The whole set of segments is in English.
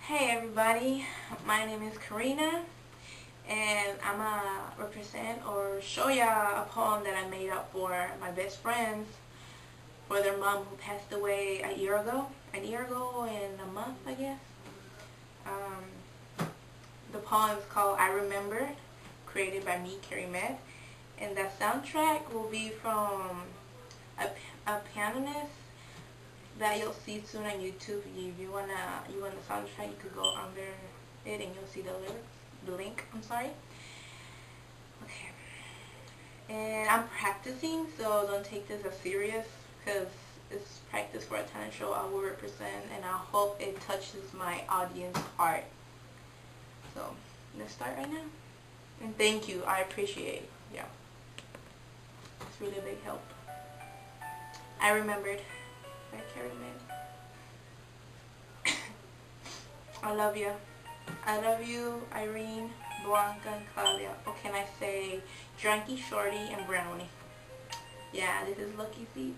Hey everybody, my name is Karina and I'm gonna represent or show ya a poem that I made up for my best friends for their mom who passed away a year ago and a month I guess. The poem is called I Remember, created by me, CariMed, and the soundtrack will be from a pianist that you'll see soon on YouTube. If you want the soundtrack, you could go under it and you'll see the link, I'm sorry. Okay. And I'm practicing, so don't take this as serious because it's practice for a talent show I will represent, and I hope it touches my audience heart. So let's start right now. And thank you, I appreciate it. Yeah. It's really a big help. I remembered. By CariMed. I love you. I love you, Irene, Blanca, and Claudia. Or can I say Drunky, Shorty, and Brownie? Yeah, this is Lucky Feet.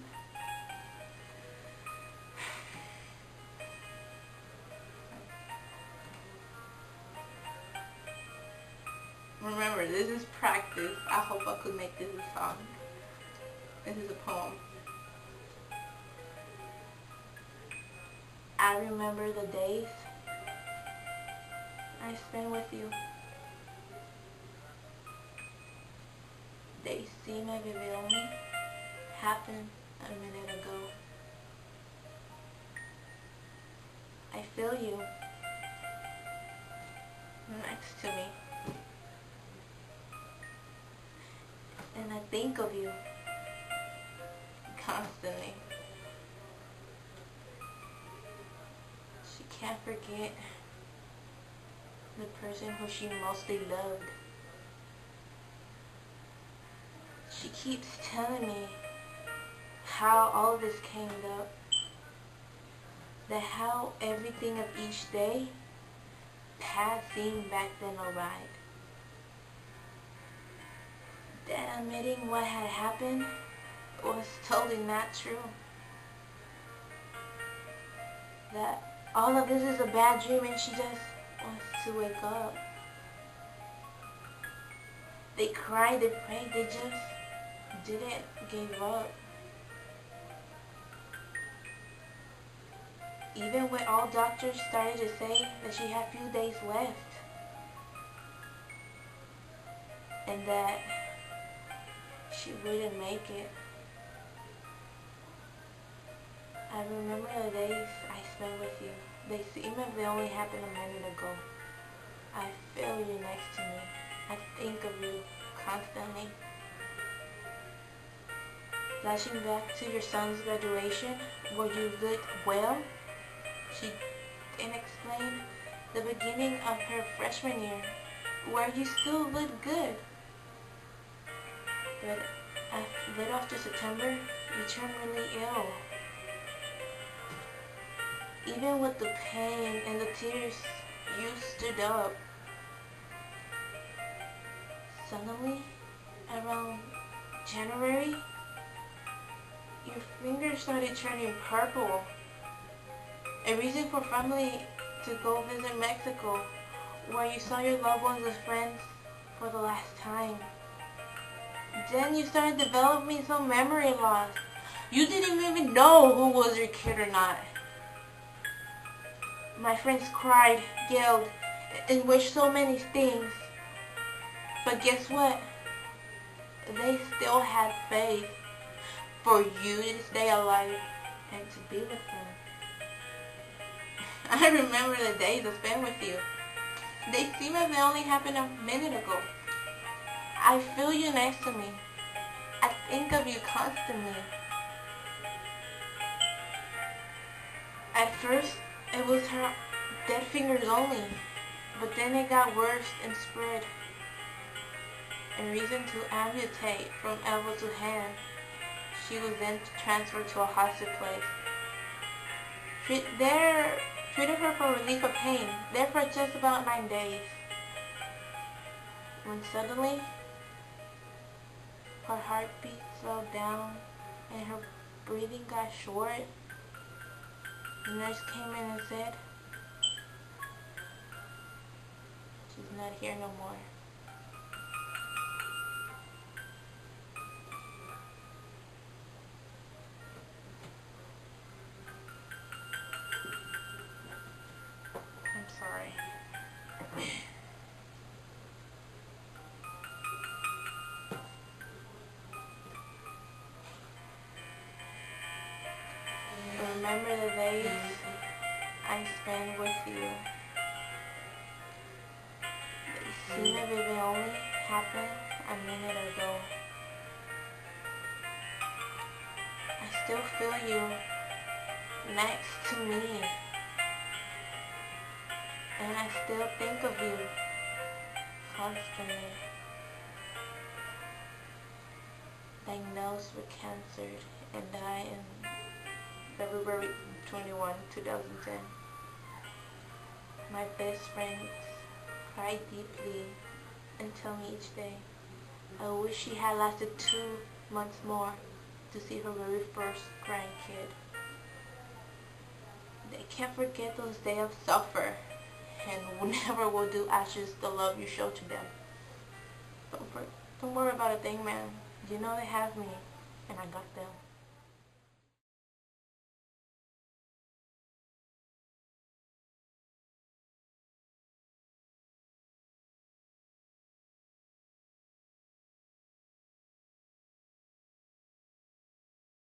Remember, this is practice. I hope I could make this a song. This is a poem. I remember the days I spent with you. They seem like it only happened a minute ago. I feel you next to me. And I think of you constantly. She can't forget the person who she mostly loved. She keeps telling me how all this came up, that how everything of each day past seemed back then alright. That admitting what had happened was totally not true. That all of this is a bad dream and she just wants to wake up. They cried, they prayed, they just didn't give up. Even when all doctors started to say that she had few days left and that she wouldn't make it. I remember the days I spent with you. They seem like they only happened a minute ago. I feel you next to me. I think of you constantly. Flashing back to your son's graduation, where you looked well, she didn't explain. The beginning of her freshman year, where you still looked good. But a little after September, you turned really ill. Even with the pain and the tears, you stood up. Suddenly, around January, your fingers started turning purple. A reason for family to go visit Mexico, where you saw your loved ones as friends for the last time. Then you started developing some memory loss. You didn't even know who was your kid or not. My friends cried, yelled, and wished so many things. But guess what? They still had faith for you to stay alive and to be with them. I remember the days I spent with you. They seem like they only happened a minute ago. I feel you next to me. I think of you constantly. At first, it was her dead fingers only, but then it got worse and spread. A reason to amputate from elbow to hand. She was then transferred to a hospice place. Treated her for relief of pain, there for just about 9 days. When suddenly, her heartbeat slowed down and her breathing got short. The nurse came in and said, She's not here no more. I'm sorry. Remember the days I spent with you. They seem as if it only happened a minute ago. I still feel you next to me. And I still think of you constantly. Diagnosed with cancer and died in February 21, 2010. My best friends cry deeply and tell me each day, I wish she had lasted 2 months more to see her very first grandkid. They can't forget those days of suffer and never will do ashes the love you show to them. Don't worry about a thing, man. You know they have me, and I got them.